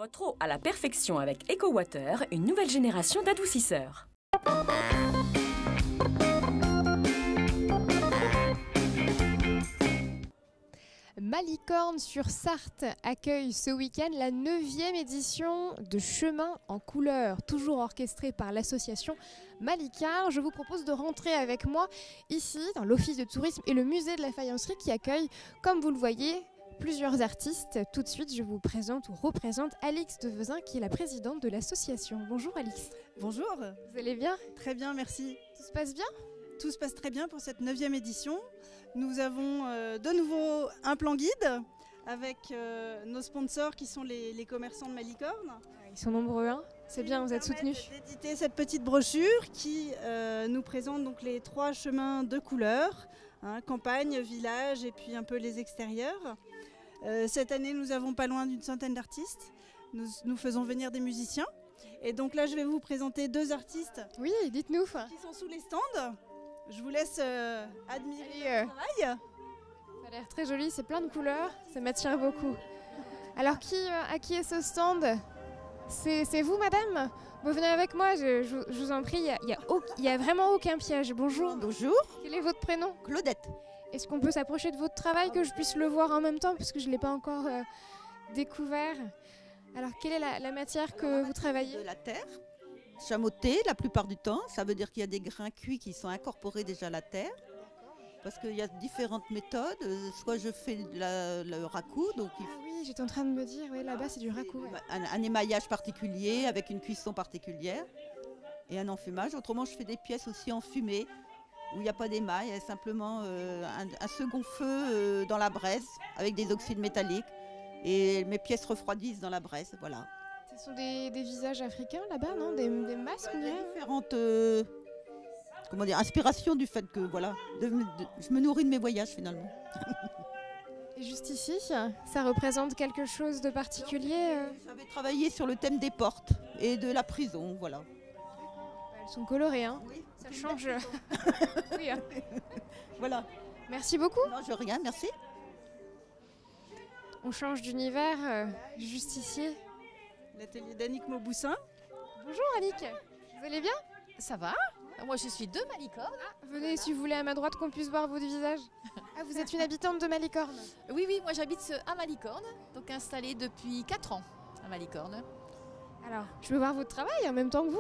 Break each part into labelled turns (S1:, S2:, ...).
S1: Votre eau à la perfection avec EcoWater, une nouvelle génération d'adoucisseurs.
S2: Malicorne-sur-Sarthe accueille ce week-end la 9e édition de Chemin en couleurs, toujours orchestrée par l'association Malicard. Je vous propose de rentrer avec moi ici dans l'office de tourisme et le musée de la faïencerie qui accueille, comme vous le voyez, plusieurs artistes. Tout de suite, je vous présente ou représente Alix Devezin qui est la présidente de l'association. Bonjour Alix.
S3: Bonjour.
S2: Vous allez bien?
S3: Très bien, merci.
S2: Tout se passe bien?
S3: Tout se passe très bien pour cette 9e édition. Nous avons de nouveau un plan guide avec nos sponsors qui sont les commerçants de Malicorne.
S2: Ils sont nombreux, hein? C'est bien, vous êtes soutenus.
S3: D'éditer cette petite brochure qui nous présente donc les 3 chemins de couleurs, hein, campagne, village et puis un peu les extérieurs. Cette année, nous avons pas loin d'une centaine d'artistes. Nous faisons venir des musiciens. Et donc là, je vais vous présenter 2 artistes.
S2: Oui, dites-nous.
S3: Qui sont sous les stands. Je vous laisse admirer le travail.
S2: Ça a l'air très joli, c'est plein de couleurs, ça m'attire beaucoup. Alors, à qui est ce stand? C'est vous, madame? Vous venez avec moi, je vous en prie, il y a vraiment aucun piège. Bonjour.
S4: Bonjour.
S2: Quel est votre prénom?
S4: Claudette.
S2: Est-ce qu'on peut s'approcher de votre travail, que je puisse le voir en même temps, parce que je ne l'ai pas encore découvert? Alors, quelle est la matière que vous travaillez?
S4: De la terre, chamottée la plupart du temps. Ça veut dire qu'il y a des grains cuits qui sont incorporés déjà à la terre. Parce qu'il y a différentes méthodes. Soit je fais le raku. Donc
S2: Ah oui, j'étais en train de me dire, oui, là-bas c'est du raku. Ouais.
S4: Un émaillage particulier avec une cuisson particulière et un enfumage. Autrement, je fais des pièces aussi en fumée où il n'y a pas d'émail, il y a simplement un second feu dans la braise avec des oxydes métalliques. Et mes pièces refroidissent dans la braise, voilà.
S2: Ce sont des visages africains là-bas, non? Des masques, on dirait?
S4: Différentes inspirations du fait que, voilà, je me nourris de mes voyages finalement.
S2: Et juste ici, ça représente quelque chose de particulier?
S4: J'avais travaillé sur le thème des portes et de la prison, voilà.
S2: Elles sont colorées, hein?
S4: Oui,
S2: ça change. Oui, hein.
S4: Voilà.
S2: Merci beaucoup.
S4: Non, je rien, merci.
S2: On change d'univers juste ici.
S3: L'atelier d'Annick Mauboussin.
S2: Bonjour Annick, vous allez bien?
S5: Ça va? Moi je suis de Malicorne.
S2: Venez si vous voulez à ma droite qu'on puisse voir votre visage. Ah, vous êtes une habitante de Malicorne?
S5: Oui, moi j'habite à Malicorne, donc installée depuis 4 ans à Malicorne.
S2: Alors, je veux voir votre travail en même temps que vous.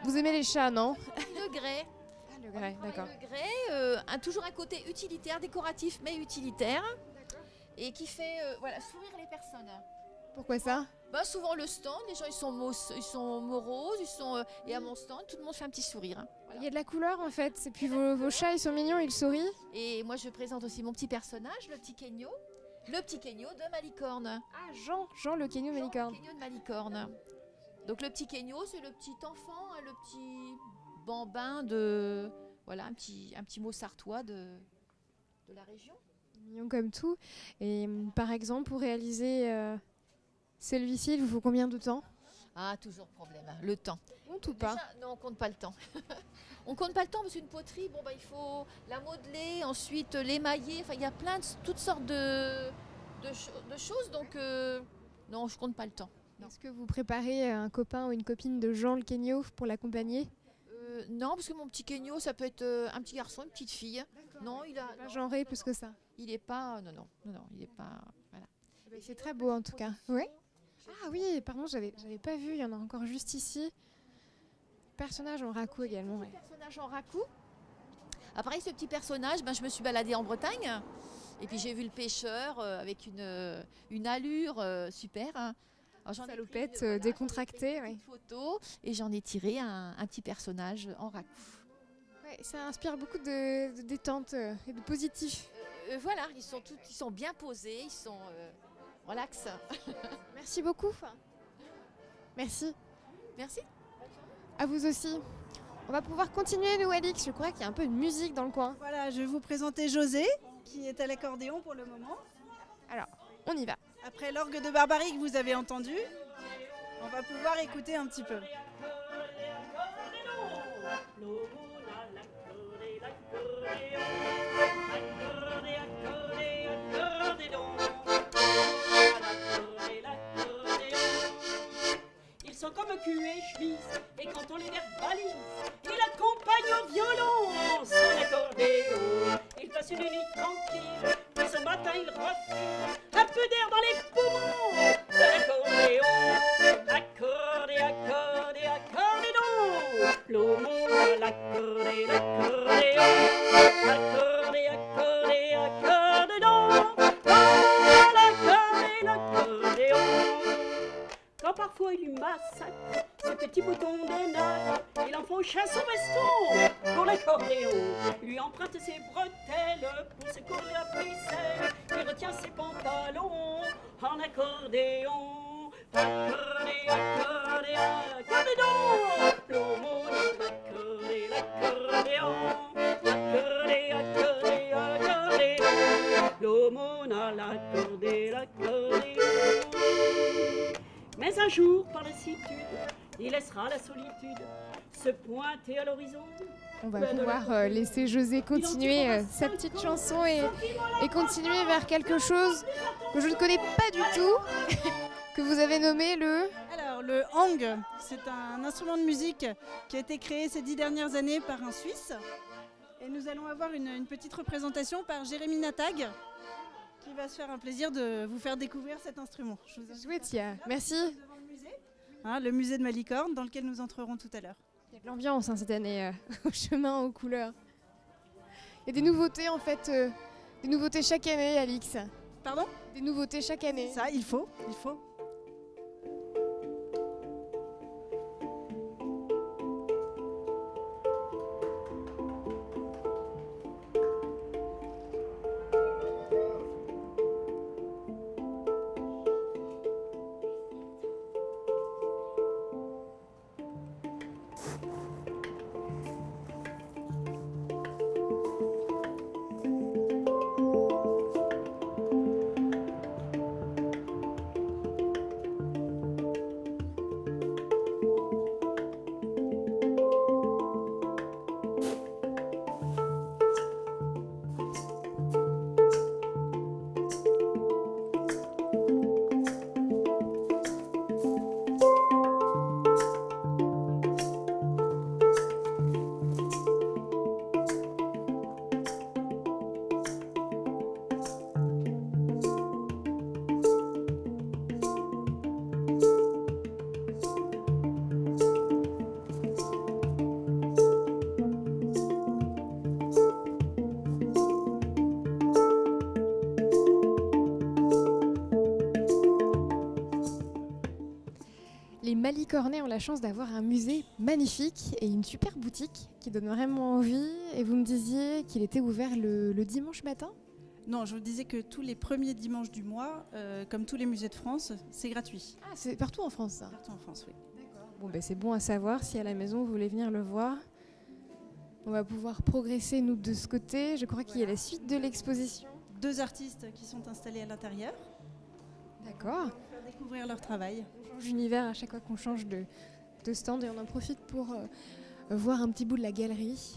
S2: Vous aimez les chats, non?
S5: Le grès.
S2: Ah, le grès, d'accord.
S5: Le grès, toujours un côté utilitaire, décoratif mais utilitaire. Et qui fait sourire les personnes.
S2: Pourquoi ça?
S5: Souvent le stand, les gens ils sont moroses, et à mon stand, tout le monde fait un petit sourire. Hein. Voilà.
S2: Il y a de la couleur en fait, et puis vos chats ils sont mignons, ils sourient.
S5: Et moi je présente aussi mon petit personnage, le petit Kenyo de Malicorne.
S2: Ah, Jean le Kenyo de Malicorne.
S5: Le Kenyo de Malicorne. Donc le petit Kenyo, c'est le petit enfant, hein, le petit bambin un petit mot sartois de la région.
S2: Mignon comme tout. Et par exemple, pour réaliser celui-ci, il vous faut combien de temps?
S5: Ah, toujours problème, hein, le temps.
S2: On compte ou pas?
S5: Non, on compte pas le temps. On compte pas le temps parce qu'une poterie, il faut la modeler, ensuite l'émailler. Enfin, il y a toutes sortes de choses. Donc, non, je compte pas le temps.
S2: Est-ce que vous préparez un copain ou une copine de Jean le Kenyo pour l'accompagner?
S5: Non, parce que mon petit Kenyo, ça peut être un petit garçon, une petite fille. Non, il a
S2: pas genré plus que ça.
S5: Il est pas, non, il est pas, voilà.
S2: C'est très beau en tout cas. Oui. Ah oui, pardon, j'avais pas vu. Il y en a encore juste ici. Personnage en raku également. Ouais.
S5: Personnage en raku. Après ce petit personnage, je me suis baladée en Bretagne et puis j'ai vu le pêcheur avec une allure super. Hein.
S2: Salopette décontractée.
S5: Une photo et j'en ai tiré un petit personnage en raku.
S2: Ouais, ça inspire beaucoup de détente et de positif.
S5: Voilà, ils sont bien posés, ils sont relax.
S2: Merci beaucoup. Merci.
S5: Merci.
S2: À vous aussi. On va pouvoir continuer, nous, Alix. Je crois qu'il y a un peu de musique dans le coin.
S3: Voilà, je vais vous présenter José, qui est à l'accordéon pour le moment.
S2: Alors, on y va.
S3: Après l'orgue de Barbarie que vous avez entendu, on va pouvoir écouter un petit peu.
S6: comme cul et chemise. Et quand on les verbalise, il accompagne au violon son accordéon. Il passe une nuit tranquille, puis ce matin il refuse un peu d'air dans les poumons de l'accordéon. Accordé, accordé, accordé donc, l'aumône, l'accordé, l'accordéon. Accordé, accordé, accordé donc, l'accordé, l'accordéon. Quand parfois il massacre ce petit bouton de note, il en faut chasser son veston pour l'accordéon. Lui emprunte ses bretelles pour se coller la ficelle. Il retient ses pantalons en accordéon. Accordé, accordé, accordé donc, l'aumône, l'accordé, l'accordéon. Accordé, accordé, accordé, l'aumône à l'accordé, l'accordéon. Mais un jour, par lassitude, il laissera la solitude se pointer à l'horizon.
S2: On va pouvoir laisser José continuer sa petite chanson et continuer vers quelque chose que je ne connais pas du tout, que vous avez nommé le...
S3: Alors, le hang, c'est un instrument de musique qui a été créé ces 10 dernières années par un Suisse. Et nous allons avoir une petite représentation par Jérémy Natag, qui va se faire un plaisir de vous faire découvrir cet instrument. Je vous invite
S2: Chouette, merci.
S3: devant le musée, le musée de Malicorne, dans lequel nous entrerons tout à l'heure.
S2: Il y a de l'ambiance cette année au chemin, aux couleurs. Il y a des nouveautés en fait, des nouveautés chaque année, Alix.
S3: Pardon ?
S2: Des nouveautés chaque année.
S3: Ça, il faut.
S2: Les Malicornais ont la chance d'avoir un musée magnifique et une super boutique qui donne vraiment envie. Et vous me disiez qu'il était ouvert le dimanche matin ?
S3: Non, je vous disais que tous les premiers dimanches du mois, comme tous les musées de France, c'est gratuit.
S2: Ah, c'est partout en France ça ?
S3: Partout en France, oui.
S2: Bon, ben, c'est bon à savoir si à la maison vous voulez venir le voir. On va pouvoir progresser nous de ce côté. Je crois qu'il y a la suite de l'exposition.
S3: 2 artistes qui sont installés à l'intérieur
S2: D'accord.
S3: pour faire découvrir leur travail.
S2: On change d'univers à chaque fois qu'on change de stand et on en profite pour voir un petit bout de la galerie.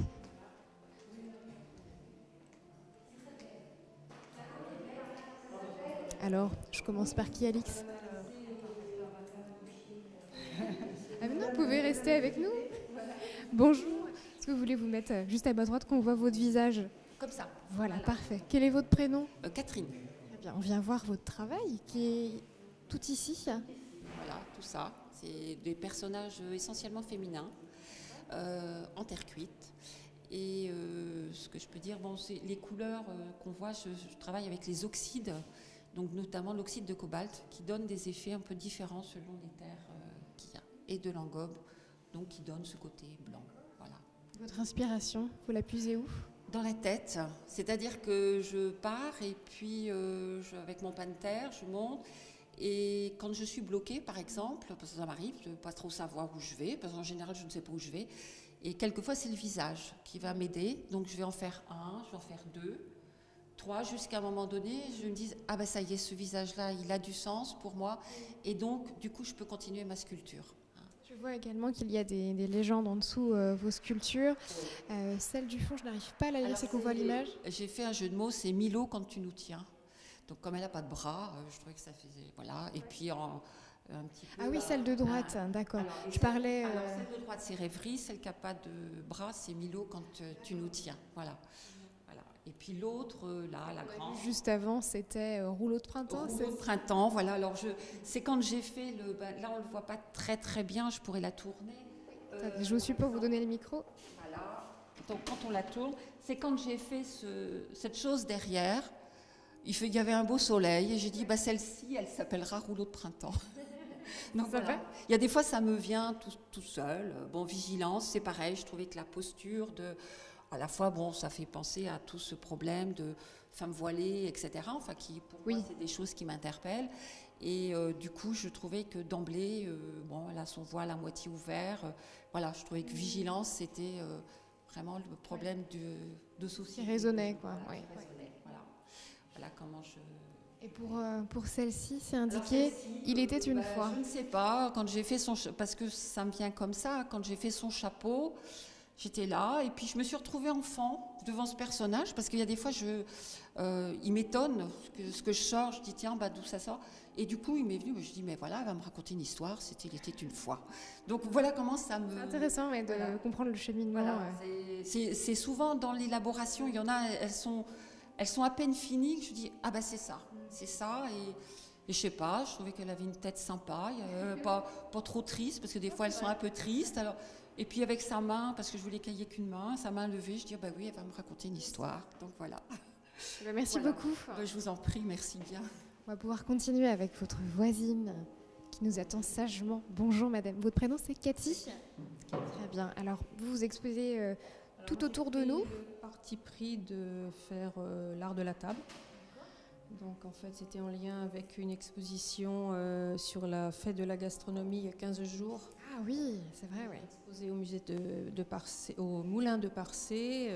S2: Alors, je commence par qui, Alix ? Ah mais non, vous pouvez rester avec nous. Bonjour. Est-ce que vous voulez vous mettre juste à ma droite qu'on voit votre visage ?
S7: Comme ça.
S2: Voilà, parfait. Quel est votre prénom ?
S7: Catherine.
S2: Très bien, on vient voir votre travail qui est tout ici.
S7: Voilà, tout ça. C'est des personnages essentiellement féminins, en terre cuite. Et ce que je peux dire, bon, c'est les couleurs qu'on voit, je travaille avec les oxydes, donc notamment l'oxyde de cobalt, qui donne des effets un peu différents selon les terres qu'il y a. Et de langobre, donc qui donne ce côté blanc. Voilà.
S2: Votre inspiration, vous la puisez où ?
S7: Dans la tête, c'est-à-dire que je pars et puis avec mon panthère, je monte. Et quand je suis bloquée, par exemple, parce que ça m'arrive de ne pas trop savoir où je vais, parce qu'en général, je ne sais pas où je vais, et quelquefois, c'est le visage qui va m'aider. Donc, je vais en faire 1, je vais en faire 2, 3, jusqu'à un moment donné, je me dis « Ah ben ça y est, ce visage-là, il a du sens pour moi. » Et donc, du coup, je peux continuer ma sculpture.
S2: Je vois également qu'il y a des légendes en dessous vos sculptures. Celle du fond, je n'arrive pas à la lire,
S7: Alors,
S2: c'est qu'on voit l'image.
S7: J'ai fait un jeu de mots, c'est Milo quand tu nous tiens. Donc comme elle n'a pas de bras, je trouvais que ça faisait... Voilà. Et puis un petit peu.
S2: Ah oui, celle de droite, d'accord.
S7: Alors,
S2: Je parlais...
S7: alors, celle de droite, c'est Rêverie. Celle qui n'a pas de bras, c'est Milo quand tu nous tiens. Voilà. Voilà. Et puis l'autre, là, la grande.
S2: Juste avant, c'était Rouleau de printemps.
S7: Rouleau de printemps, voilà. Alors, c'est quand j'ai fait le. Là, on ne le voit pas très, très bien. Je pourrais la tourner.
S2: Je ne suis pas vous donner le micro.
S7: Voilà. Donc, quand on la tourne, c'est quand j'ai fait cette chose derrière. Il y avait un beau soleil et j'ai dit, celle-ci, elle s'appellera Rouleau de printemps. Donc,
S2: Ça
S7: voilà.
S2: va.
S7: Il y a des fois, ça me vient tout seul. Bon, vigilance, c'est pareil. Je trouvais que la posture à la fois, bon, ça fait penser à tout ce problème de femmes voilées, etc. Enfin, qui, pour moi, c'est des choses qui m'interpellent. Et du coup, je trouvais que d'emblée, elle a son voile à moitié ouvert. Voilà, je trouvais que vigilance, c'était vraiment le problème de société.
S2: Qui résonnait, quoi.
S7: Voilà,
S2: Oui.
S7: qui résonnait, voilà. Voilà comment je...
S2: Et pour celle-ci, c'est indiqué « Il était une fois ».
S7: Je ne sais pas, quand j'ai fait parce que ça me vient comme ça, quand j'ai fait son chapeau, j'étais là et puis je me suis retrouvée enfant devant ce personnage parce qu'il y a des fois, il m'étonne ce que je sors, je dis tiens, d'où ça sort. Et du coup, il m'est venu, je dis mais voilà, elle va me raconter une histoire, il était une fois. Donc voilà comment ça me...
S2: C'est intéressant de comprendre le cheminement.
S7: Voilà, c'est souvent dans l'élaboration, il y en a, elles sont à peine finies, que je dis ah c'est ça et je sais pas, je trouvais qu'elle avait une tête sympa, pas trop triste parce que des fois elles sont un peu tristes. Alors et puis avec sa main, parce que je voulais qu'il n'y ait qu'une main, sa main levée, je dis oui, elle va me raconter une histoire. Donc voilà.
S2: Merci beaucoup.
S7: Je vous en prie, merci bien.
S2: On va pouvoir continuer avec votre voisine qui nous attend sagement. Bonjour madame, votre prénom c'est Cathy. Très bien, alors vous exposez tout autour de nous.
S8: Parti pris de faire l'art de la table. Donc en fait c'était en lien avec une exposition sur la fête de la gastronomie il y a 15 jours.
S2: Ah oui, c'est vrai, oui.
S8: Exposé au musée de Parcé, au moulin de Parcé.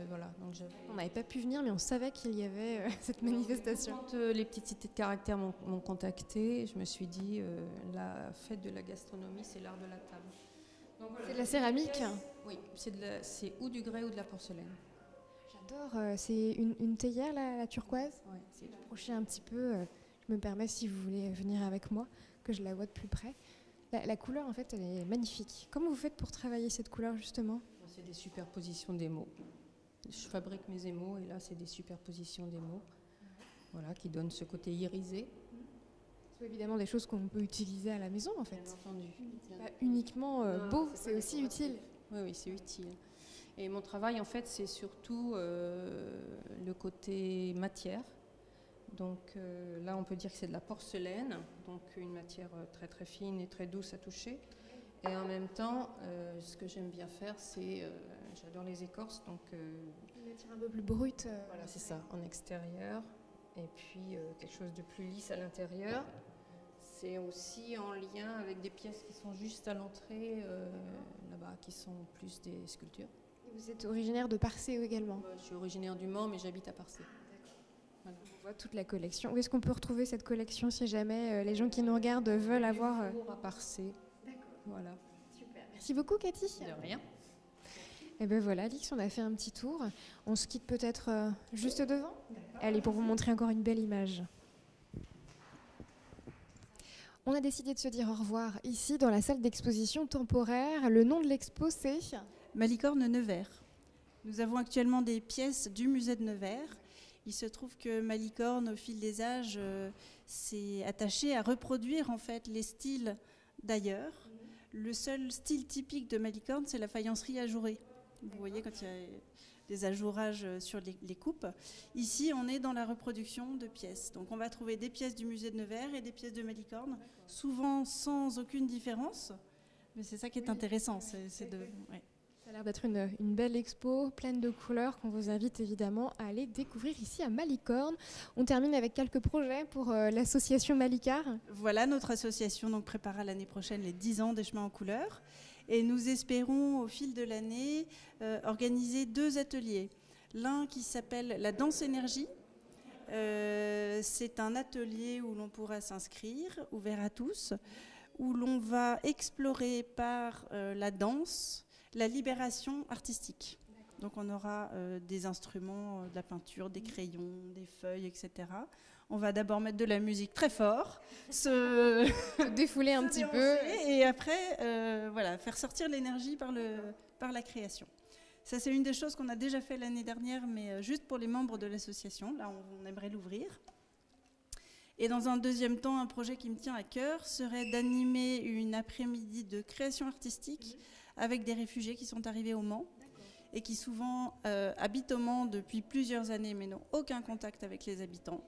S8: Voilà, donc
S2: on n'avait pas pu venir mais on savait qu'il y avait cette manifestation.
S8: Quand les petites cités de caractère m'ont contacté, je me suis dit la fête de la gastronomie c'est l'art de la table.
S2: Voilà. C'est de la céramique?
S8: Oui, c'est ou du grès ou de la porcelaine.
S2: J'adore, c'est une théière la turquoise.
S8: Oui,
S2: c'est approcher un petit peu, je me permets si vous voulez venir avec moi, que je la vois de plus près. La couleur en fait elle est magnifique. Comment vous faites pour travailler cette couleur justement?
S8: C'est des superpositions d'émaux. Je fabrique mes émaux et là c'est des superpositions d'émaux, voilà, qui donnent ce côté irisé.
S2: C'est évidemment des choses qu'on peut utiliser à la maison en fait.
S8: Bien entendu.
S2: Pas uniquement beau, c'est aussi utile.
S8: Oui, c'est utile. Et mon travail, en fait, c'est surtout le côté matière. Donc là, on peut dire que c'est de la porcelaine, donc une matière très très fine et très douce à toucher. Et en même temps, ce que j'aime bien faire, c'est, j'adore les écorces, donc...
S2: une matière un peu plus brute.
S8: Voilà, c'est ça, en extérieur. Et puis quelque chose de plus lisse à l'intérieur. C'est aussi en lien avec des pièces qui sont juste à l'entrée, là-bas, qui sont plus des sculptures.
S2: Vous êtes originaire de Parcé également?
S8: Je suis originaire du Mans, mais j'habite à Parcé.
S2: Voilà. On voit toute la collection. Où est-ce qu'on peut retrouver cette collection si jamais les gens qui nous regardent veulent avoir...
S8: à Parcé.
S2: D'accord.
S8: Voilà.
S2: Super. Merci beaucoup Cathy.
S8: De rien.
S2: Et bien voilà, Alix, on a fait un petit tour. On se quitte peut-être juste devant. Allez, pour vous montrer encore une belle image. On a décidé de se dire au revoir ici dans la salle d'exposition temporaire. Le nom de l'expo, c'est
S3: Malicorne Nevers. Nous avons actuellement des pièces du musée de Nevers. Il se trouve que Malicorne, au fil des âges, s'est attaché à reproduire en fait les styles d'ailleurs. Le seul style typique de Malicorne, c'est la faïencerie ajourée. Vous voyez quand il y a des ajourages sur les coupes. Ici, on est dans la reproduction de pièces. Donc on va trouver des pièces du musée de Nevers et des pièces de Malicorne, souvent sans aucune différence. Mais c'est ça qui est intéressant. Ouais.
S2: Ça a l'air d'être une belle expo, pleine de couleurs, qu'on vous invite évidemment à aller découvrir ici à Malicorne. On termine avec quelques projets pour l'association Malicart.
S3: Voilà, notre association donc préparera l'année prochaine les 10 ans des chemins en couleurs. Et nous espérons au fil de l'année organiser 2 ateliers. L'un qui s'appelle la danse énergie. C'est un atelier où l'on pourra s'inscrire, ouvert à tous, où l'on va explorer par la danse la libération artistique. Donc on aura des instruments, de la peinture, des crayons, des feuilles, etc. On va d'abord mettre de la musique très fort, se
S2: défouler un petit peu.
S3: Et après, faire sortir l'énergie par la création. Ça, c'est une des choses qu'on a déjà fait l'année dernière, mais juste pour les membres de l'association. Là, on aimerait l'ouvrir. Et dans un deuxième temps, un projet qui me tient à cœur serait d'animer une après-midi de création artistique avec des réfugiés qui sont arrivés au Mans et qui souvent habitent au Mans depuis plusieurs années, mais n'ont aucun contact avec les habitants,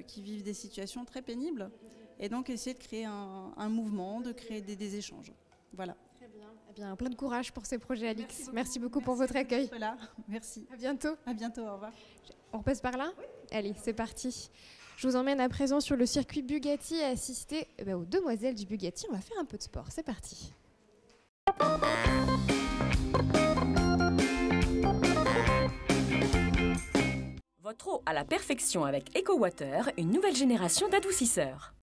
S3: qui vivent des situations très pénibles. Et donc, essayer de créer un mouvement, de créer des échanges. Voilà.
S2: Très bien. Eh bien, plein de courage pour ces projets, Alix. Merci beaucoup pour votre accueil.
S3: Voilà, merci.
S2: À bientôt.
S3: À bientôt, au revoir.
S2: On repasse par là ? Oui. Allez, c'est parti. Je vous emmène à présent sur le circuit Bugatti à assister aux demoiselles du Bugatti. On va faire un peu de sport. C'est parti.
S1: Votre eau à la perfection avec EcoWater, une nouvelle génération d'adoucisseurs.